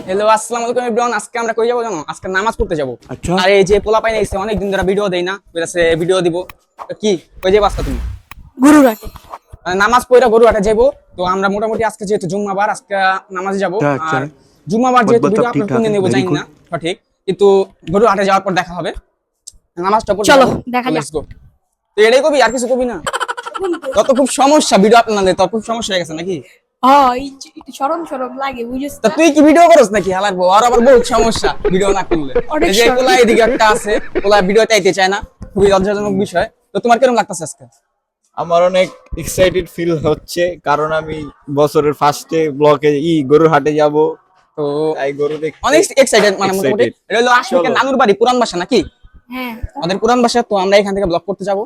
Hello আসসালামু আলাইকুম everyone. আজকে আমরা কই যাব জানো? আজকে নামাজ পড়তে যাব। আচ্ছা। আর এই যে পোলা পাইনে এসে অনেক দিন ধরে ভিডিও দেই না, বলেছে ভিডিও দিব। তো কি কই যাবে আজকে তুমি? গুরুরাটে মানে নামাজ পড়া গরুহাটে যাব। তো আমরা মোটামুটি আজকে যেহেতু জুম্মাবার আজকে নামাজে যাব। আচ্ছা। আর জুম্মাবার যেহেতু ভিডিও ঠিক আপলোড করে নেব very জানি good. না সঠিক, কিন্তু গরুহাটে যাওয়ার পর দেখা হবে। নামাজটা পড়ে চলো, যাবো। দেখা যাক। Let's go। তো এটাই কবি, আর কিছু কবি না? তত খুব সমস্যা ভিডিও আপনাদের, তো খুব সমস্যা হয়ে গেছে নাকি? সরম সরম লাগে বুঝছিস তা তুই কি ভিডিও করছ নাকি? হালার বউ, আর আবার বহুত সমস্যা ভিডিও না করলে। অনেক এই যে সমস্যা। কোলা এদিকে একটা আছে, কোলা ভিডিওতে আইতে চায় না, খুবই লজ্জাজনক বিষয়। তো তোমার কেমন লাগতেছে আজকে? আমার অনেক এক্সাইটেড ফিল হচ্ছে, কারণ আমি বছরের ফার্স্টে ব্লকে গরুর হাটে যাব। তো তাই গরু দেখতে অনেক এক্সাইটেড, মানে মোটামুটি excited। এটা হলো আশিকের চলো। নানুর বাড়ি, পুরান বাসা নাকি? হ্যাঁ আমাদের পুরান বাসা। তো আমরা এখান থেকে ব্লগ করতে যাব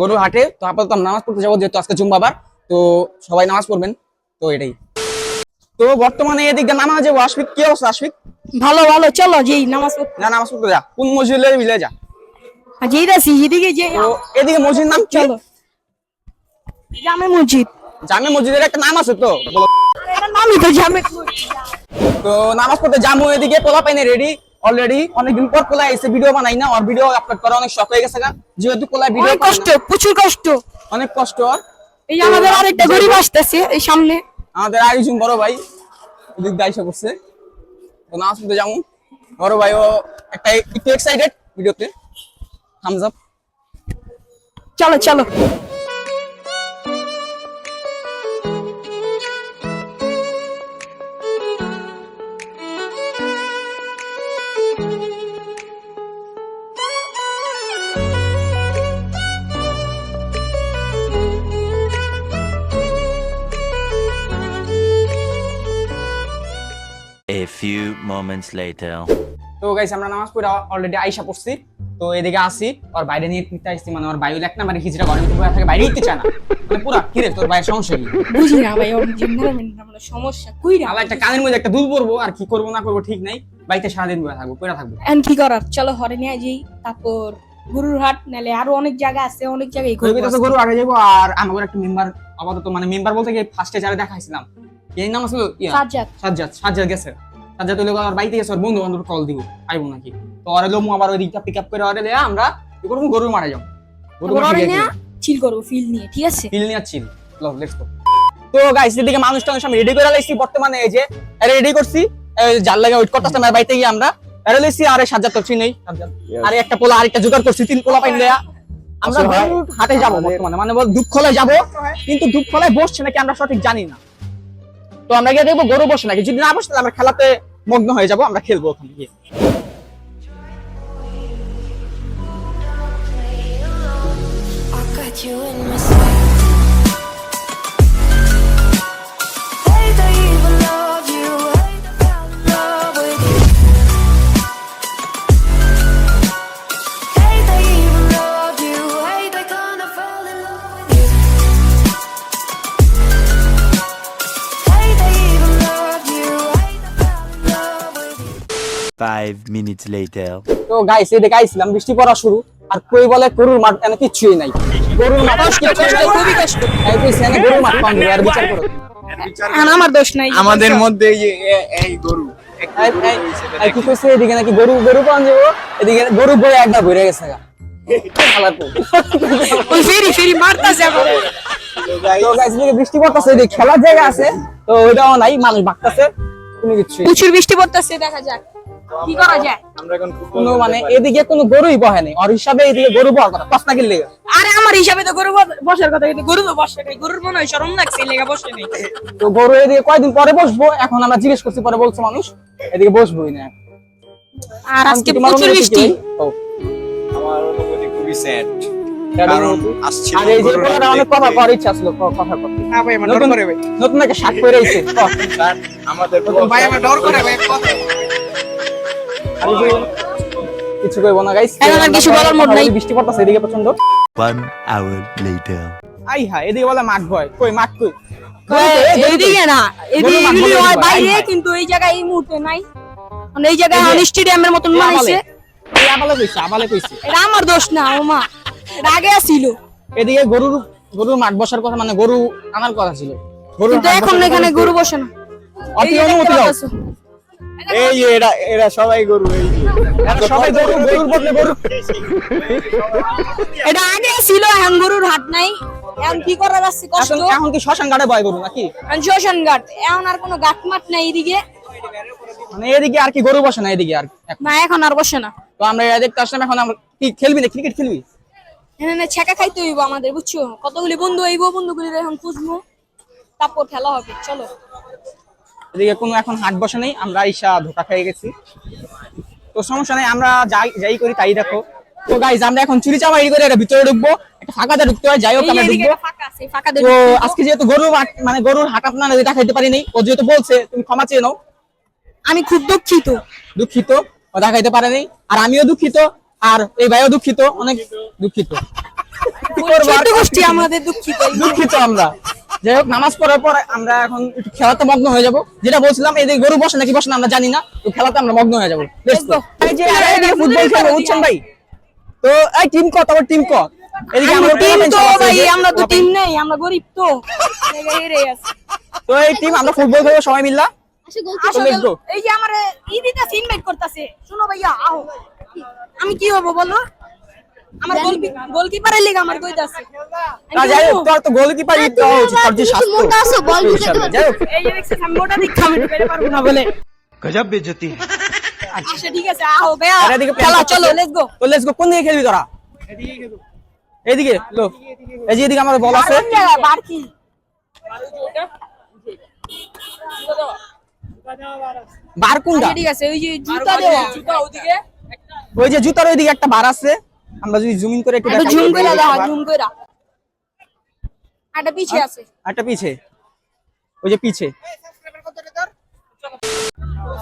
গরুর হাটে। তো আপাতত আমরা নামাজ পড়তে যাবো, যেহেতু আজকে জুম্মাবার। তো সবাই নামাজ পড়বেন, তো এটাই। তো বর্তমানে এদিকে নামাজ যাবো। আশফিক কি অবস্থা? আশফিক ভালো ভালো, চলো যেই নামাজ পড়তে। না, নামাজ পড়তে যা, কোন মসজিদে মিলে যা। আর যেই রাসি যেদিকে যে তো এদিকে মসজিদ নাম কি? চলো জামে মসজিদ। জামে মসজিদের একটা নাম আছে তো, বলো। আরে এটার নামই তো জামে মসজিদ। তো নামাজ পড়তে যাবো। এদিকে পোলা পাইনে রেডি অলরেডি। অনেকদিন পর পোলা এসে ভিডিও বানাই না, আর ভিডিও আপলোড করা অনেক শখ হয়ে গেছে গা, যেহেতু পোলা ভিডিও অনেক কষ্ট, প্রচুর কষ্ট। অনেক কষ্ট। আর এই যে আমাদের আরেকটা গরিব আসতেছে এই সামনে। আমাদের আরেকজন বড় ভাই এদিক দিয়ে আইসা করছে। তো নামাজ পড়তে যাবো। বড় ভাইও একটা একটু এক্সাইটেড ভিডিওতে। Thumbs up. চলো চলো। A few moments later. তো গাইস আমরা নামাজ পড়ে অলরেডি আইসা পড়ছি। তো এদিকে আসি, আর বাইরে নিয়ে নিতে আসছি, মানে ওর বাইরে এক না, মানে খিচড়া ঘরের ভিতরে থাকে, বাইরে নিতে চায় না। মানে পুরা কি রে তোর ভাইয়ের সমস্যা কি? বুঝি না ভাই, ওর জেনারেল সমস্যা কইরা। আবার একটা কানের মধ্যে একটা দুল পরবো, আর কি করবো না করবো ঠিক নাই। বাড়িতে সারাদিন বসে থাকবো, পড়ে থাকবো। এন্ড কি করার, চলো হরে নিয়ে যাই। তারপর গুরুরহাট নালে আরো অনেক জায়গা আছে, অনেক জায়গায় ঘুরবো তো গরু আগে যাবো। আর আমাদের একটা মেম্বার আপাতত, মানে মেম্বার বলতে গিয়ে ফার্স্টে যারা দেখাইছিলাম, এই নাম আসলে সাজ্জাদ। সাজ্জাদ গেছে। সাজ্জাদ হইলো আর বাড়িতে গেছে, ওর বন্ধু বান্ধব কল দিব আইবো নাকি। তো ওরে লোমু আবার ওই দিকটা পিক আপ করে ওরে লিয়া আমরা কি করবো, গরুর মারা যাবো। তারপর হরে নিয়ে চিল করবো ফিল নিয়ে, ঠিক আছে? ফিল নিয়ে চিল। Let's go. তো গাইস এদিকে মানুষ টানুষ আমি রেডি করে লাইছি। বর্তমানে এই যে রেডি করছি, জাল লাগা ওয়েট করতেছি। আমার বাড়িতে গিয়ে আমরা এরে লইছি। আরে সাজ্জাদ তো চিনেই, আরে একটা পোলা আরেকটা জোগাড় করছি, তিন পোলা পাইন দেয়া। আমরা গরুর হাটে যাবো বর্তমানে, মানে বল দুঃখলায় যাবো, কিন্তু দুঃখলায় বসছে নাকি আমরা সঠিক জানি না। তো আমরা গিয়ে দেখবো গরু বসে নাকি। যদি না বসে তাহলে আমরা খেলাতে মগ্ন হয়ে যাবো, আমরা খেলবো ওখানে গিয়ে। I got you in my sight. Hey, they even love you. Hey, they fell in love with you. Hey, they even love you. Hey, they gonna fall in love with you. Hey, they even love you. Hey, they fell in love with you. 5 minutes later. তো guys এদিকে আইছিলাম, বৃষ্টি পড়া শুরু। আর কই বলে গরুর মাঠ এনে কিছুই নাই। গরুর মাঠ খুবই কষ্ট। এই কইছে এনে গরুর মাঠ পান আর বিচার করো। আর আমার দোষ নাই। আমাদের মধ্যে এই যে এই গরু এই কি কইছে এদিকে নাকি গরু গরু পান যাবো, এদিকে গরু বয়ে একবার ঘুরে গেছে গা। খেলার পর। ওই ফেরি ফেরি মারতাছে এখন। তো গাইস এদিকে বৃষ্টি পড়তাছে, এদিকে খেলার জায়গা আছে, তো ওইটাও নাই, মানুষ ভাগতাছে, কোনো কিছু প্রচুর বৃষ্টি পড়তেছে, দেখা যাক কি করা যায়। আমরা এখন কোনো মানে এদিকে কোনো গরুই বহে নাই। আর হিসাবে এদিকে গরু বহার কথা, পাঁচ না কিনলে। আরে আমার হিসাবে তো গরু বসার কথা, কিন্তু গরু তো বসে নাই। গরুর মনে হয় শরম লাগছে, এই লেগা বসে নাই। তো গরু এদিকে কয়দিন পরে বসবো, এখন আমরা জিজ্ঞেস করছি, পরে বলছে মানুষ এদিকে বসবোই না। আর আজকে তোমার প্রচুর অনুভূতি বৃষ্টি। কি? ও, আমার অনুভূতি খুবই স্যাড, তার কারণ অনুভূতি? আসছিল আর এই যে পোলাটা অনেক কথা করার ইচ্ছা ছিল, কথা করতে। হ্যাঁ ভাই, আমার ডর নতুন- করে ভাই। নতুন একটা শাক করে আইছে। আমাদের ভাই আমার ডর করে ভাই কথা। আর এই যে কিছু কইবো না গাইস। এখন আর কিছু বলার মোড নাই। বৃষ্টি পড়তাছে এদিকে প্রচন্ড। 1 hour later. আই হ্যাঁ, এদিকে বলে মাঠ ভয়। কই মাঠ কই? এইদিকে না, গরু মাঠ এদিকে বলে হয় দিবা, বাইরে, আই, আই। কিন্তু এই জায়গায় এই মুহূর্তে নাই। মানে এই জায়গায় এই যে- স্টেডিয়ামের মতন এই বানাইছে। এই আবালে কইছে। এটা আমার দোষ না, ও মা, এটা আগে আসিল। এদিকে গরুর মাঠ বসার কথা, মানে গরু আনার কথা ছিল। গরুর কিন্তু হাট এখন বসার এখানে কথা গরু ছিল। বসে না। অতি এই যে অনুমতি দেখতে দাও। পাচ্ছো। এই যে এরা সবাই গরু, এই যে এরা সবাই গরু, গরুর বদলে গরু। এটা আগে ছিল, এখন গরুর হাট নাই। এখন কি করা যাচ্ছে কষ্ট। এখন কি শ্মশান ঘাটে বয় গরু নাকি? এখন শ্মশান ঘাট, এখন আর কোনো ঘাট মাঠ নাই এদিকে। মানে এদিকে আর কি গরু বসে না এদিকে আর এখন। না, এখন আর বসে না। তো আমরা এটা দেখতে আসলাম। এখন আমরা কি খেলবি না, ক্রিকেট খেলবি? এখানে ছেঁকা খাইতে হইব আমাদের, বুঝছো? কতগুলি বন্ধু হইব, বন্ধুগুলি এখন খুঁজবো, তারপর খেলা হবে। চলো। এদিকে কোনো এখন হাট বসে নেই, আমরা ঈশা ধোকা খেয়ে গেছি। তো সমস্যা নেই, আমরা যাই করি তাই দেখো। তো গাইজ আমরা এখন চুরি চামা করে এটা ভিতরে ঢুকবো, একটা ফাঁকাতে ঢুকতে হয়, যাই হোক এই আমরা এদিকে ঢুকবো। একটা ফাঁকা আছে, এই ফাঁকা দিয়ে তো ঢুকবো। আজকে যেহেতু গরুর হাট, মানে গরুর হাট আপনারা এটা খাইতে পারিনি, ও যেহেতু বলছে তুমি ক্ষমা চেয়ে নাও। আমি খুব দুঃখিত। দুঃখিত, ও দেখাইতে পারেনি, আর আমিও দুঃখিত, আর এই ভাইও দুঃখিত, অনেক দুঃখিত। কি করবো আর? ছোট গোষ্ঠী আমাদের দুঃখিত। দুঃখিত আমরা। যাই হোক, নামাজ পড়ার পর আমরা এখন একটু খেলাতে মগ্ন হয়ে যাবো। যেটা বলছিলাম, এদিকে গরু বসে নাকি বসে না আমরা জানি না, তো খেলাতে আমরা মগ্ন হয়ে যাবো। Let's go. এই যে এদিকে ফুটবল খেলবো, বুঝছেন ভাই? তো এই টিম কত, আবার টিম কত? এদিকে আমরা আমাদের টিম তো আছে, ভাই, এই যে- আমরা তো টিম নেই, আমরা গরিব তো। হেরে আছে। তো এই টিম আমরা ফুটবল খেলবো সবাই মিললা। আসো, let's go. এই যে আমারে ইদিটা ইনভাইট করতেছে। শুনো ভাইয়া, আও। আমি কি হবো বলো? আমার গোলকিপারের লিগ আমার কইতাছে। না, যাই হোক, তোর তো গোলকিপার ইট দেওয়া উচিত, তোর যে স্বাস্থ্য। মোটা আছো, বল ঢুকাতে পারবে। যাই হোক, এই যে দেখছিস, আমি মোটা দিক আমি ঢুকাইতে পারবো না বলে। गजब बेइज्जती है। আচ্ছা ঠিক আছে, আও ভাইয়া। আর এদিকে খেলা চলো, লেটস গো। তো লেটস গো। কোন দিকে খেলবি তোরা? এদিকে লো। এই যে এদিকে আমার বল আছে। কোন জায়গায় বার কি? বার কোনটা? আচ্ছা, ঠিক আছে, ওই যে জুতা দেওয়া, জুতা ওদিকে। ওই যে জুতার ওইদিকে একটা বার আছে, আমরা যদি জুম ইন করে একটু একটু দেখাই। ঝুম কইরা দাও, ঝুম কইরা। আটা পিছে আছে। একটা পিছে, ওই যে পিছে।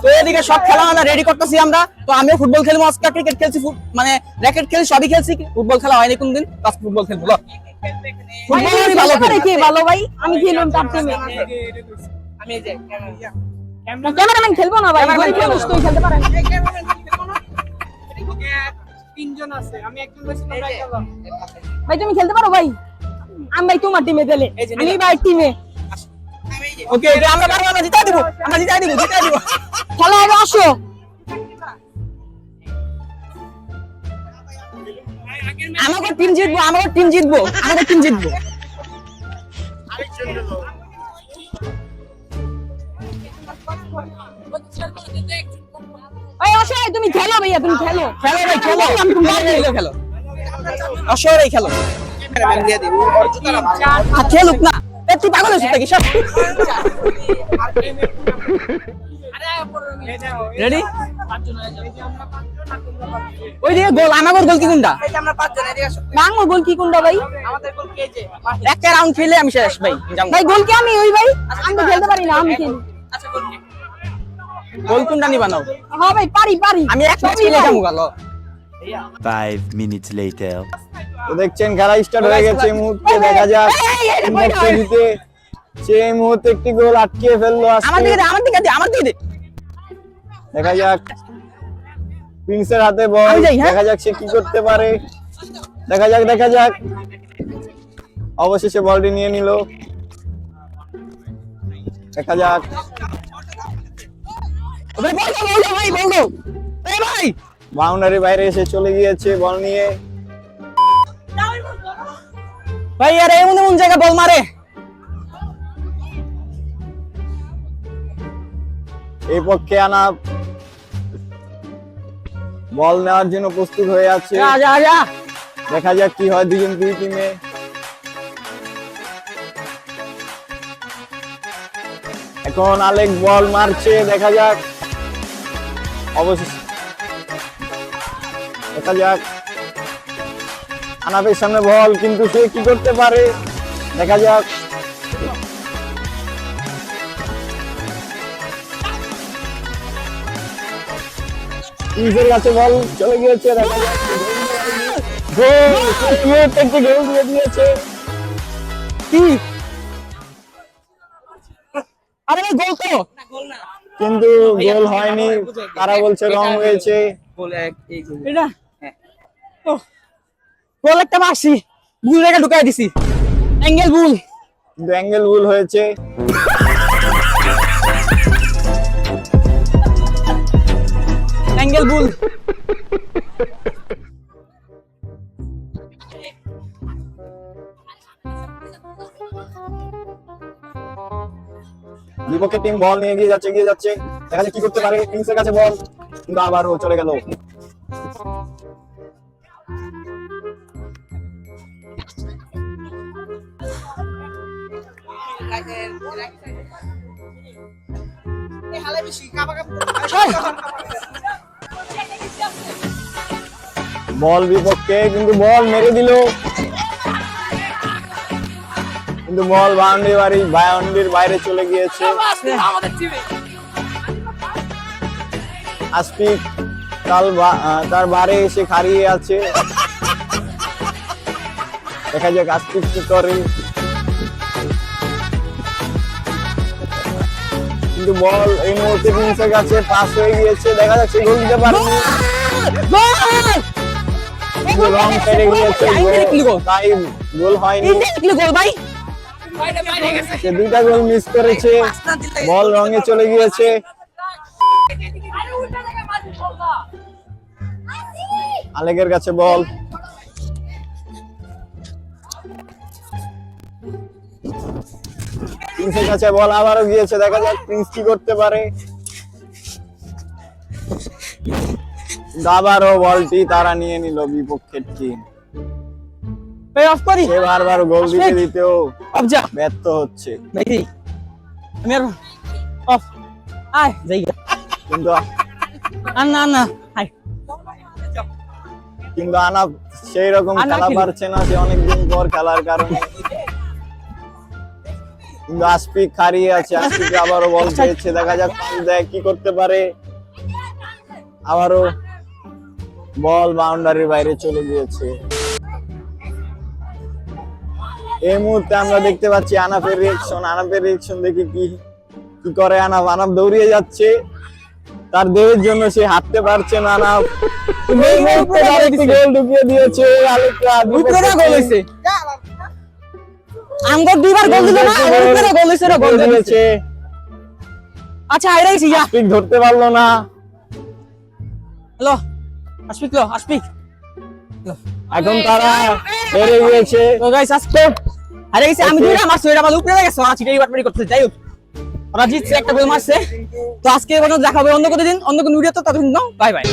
তো এদিকে সব খেলা আমরা রেডি করতেছি আমরা। তো আমিও ফুটবল খেলবো আজকে, ক্রিকেট খেলছি, মানে র্যাকেট খেলছি, সবই খেলছি। ফুটবল খেলা হয়নি কোনদিন, আজকে ফুটবল খেলবো। লো। ফুটবল আমি ভালো খেলি। কে ভালো ভাই? আমি খেললাম তার টিমে। ক্যামেরাম্যান খেলবো না ভাই, ক্যামেরাম্যান গরিব মানুষ তুই খেলতে পারেন। ভাই তুমি খেলতে পারো ভাই? আমি ভাই তোমার টিমে দিলে, আমি ভাই টিমে। ওকে, এটা আমরা পারবো, আমরা জিতাই দিব, আমরা জিতাই দিব, জিতাই দিব। খেলা হবে, আসো। আমাদের টিম জিতবো, আমাদের টিম জিতবো, আমাদের টিম জিতবো। ভাই অসহায়, তুমি খেলো ভাইয়া, তুমি খেলো। খেলো ভাই, খেলো, খেলো, খেলো, অসরে খেলো। আর খেলুক না, এ তুই পাগল হয়েছিস নাকি সব? রেডি? ওই দিকে গোল, আমাদের গোল কি কোনটা? বাংলা গোল কি কোনটা ভাই? একটা রাউন্ড খেলে আমি শেষ ভাই, যাও। ভাই গোল কি আমি ওই ভাই? আমি তো খেলতে পারি না, আমি খেলি। গোল কোনটা নিবা নাও? হ্যাঁ ভাই, পারি। আমি এক ম্যাচ খেলে যাবো গেল। 5 minutes later. তো দেখছেন খেলা স্টার্ট হয়ে গেছে। এই মুহূর্তে দেখা যাক ইন্ডাক্টর জিতে সেই মুহূর্তে একটি গোল আটকিয়ে ফেললো আমার আজকে। দিকে দে, আমার দিকে দে, আমার দিকে দে। দেখা যাক প্রিন্সের হাতে বল, আমি যাই, হ্যাঁ? দেখা যাক সে কি করতে পারে। দেখা যাক অবশেষে বলটি নিয়ে নিল। দেখা যাক ভাই বল দাও, বল দাও ভাই, বল দাও। এই ভাই, বাউন্ডারি বাইরে এসে চলে গিয়েছে বল নিয়ে। ভাই আরে এমন এমন জায়গা বল মারে। এই পক্ষে আনা বল নেওয়ার জন্য প্রস্তুত হয়ে আছে। যা যা যা। দেখা যাক কি হয় দুই টিমে। এখন আলেক বল মারছে, দেখা যাক অবশেষে দেখা যাক আনাফের সামনে বল, কিন্তু সে কি করতে পারে দেখা যাক। প্রিন্সের কাছে বল চলে গিয়েছে, দেখা যাক গোল, একটি গোল দিয়ে দিয়েছে। কি? আরে ভাই গোল তো। কিন্তু গোল হয়নি, তারা বলছে রং হয়েছে। এটা গোল একটা মারছি, ভুল রেখে ঢুকাই দিছি, অ্যাঙ্গেল ভুল। কিন্তু অ্যাঙ্গেল ভুল হয়েছে। সিঙ্গেল বুল। বিপক্ষের টিম বল নিয়ে এগিয়ে যাচ্ছে দেখা যাক কি করতে পারে। কিংসের কাছে বল, কিন্তু আবারও চলে গেল। বল বিপক্ষে, কিন্তু বল মেরে দিল, কিন্তু বল বাউন্ডারির বাইরে চলে গিয়েছে। আশফিক তার বারে এসে খাড়িয়ে আছে, দেখা যাক আশফিক কি করে। কিন্তু বল এই মুহূর্তে কিংসের কাছে পাস হয়ে গিয়েছে, দেখা যাচ্ছে গোল দিতে পারেনি, কিন্তু রং পেরে গিয়েছে, তাই গোল হয়নি। গোল ভাই, সে দুইটা গোল মিস করেছে, বল রঙে চলে গিয়েছে। আলেকের কাছে বল, প্রিন্সের কাছে বল আবারও গিয়েছে, দেখা যাক প্রিন্স কি করতে পারে। আবারও বলটি তারা নিয়ে নিল বিপক্ষের টিম। অফ করি, সে বারবার গোল দিতেও অফ যা ব্যর্থ হচ্ছে, ভাই। আমি আর অফ আয় যাই, কিন্তু না হাই, কিন্তু আনাপ সেই রকম আনাপ খেলা খেলি। পারছে না, সে অনেকদিন পর খেলার কারণে। কিন্তু আশফিক হারিয়ে আছে, আশফিক আবারও বল পেয়েছে, দেখা যাক পাস দেয় কি করতে পারে। আবারও বল বাউন্ডারির বাইরে চলে গিয়েছে। এই মুহূর্তে আমরা দেখতে পাচ্ছি আনাপের রিয়েকশন দেখি কি করে। আনাপ দৌড়িয়ে যাচ্ছে, তার দেহের জন্য সে হাঁটতে পারছে না। আনাপ এই মুহূর্তে আরেকটি গোল ঢুকিয়ে দিয়েছে আলেকরা। উপরে গোল হইছে, আমগো দুইবার গোল দিল না, উপরে গোল হইছে রে, গোল দিয়েছে। আচ্ছা হাইরাইছি যা, আশফিক ধরতে পারলো না। হ্যালো আশফিক, আশফিক এখন তারা হেরে গিয়েছে। তো গাইস আজকে হারে গেছে, আমি দুইটা মারছি, ওইটা আমার উপরে গেছে, আর চিটাই বাটপারি করতে। যাই হোক, ওরা জিতছে, একটা গোল মারছে। তো আজকে দেখা হবে অন্য কোনো দিন, অন্য কোনো ভিডিও। তো ততদিন বাই বাই।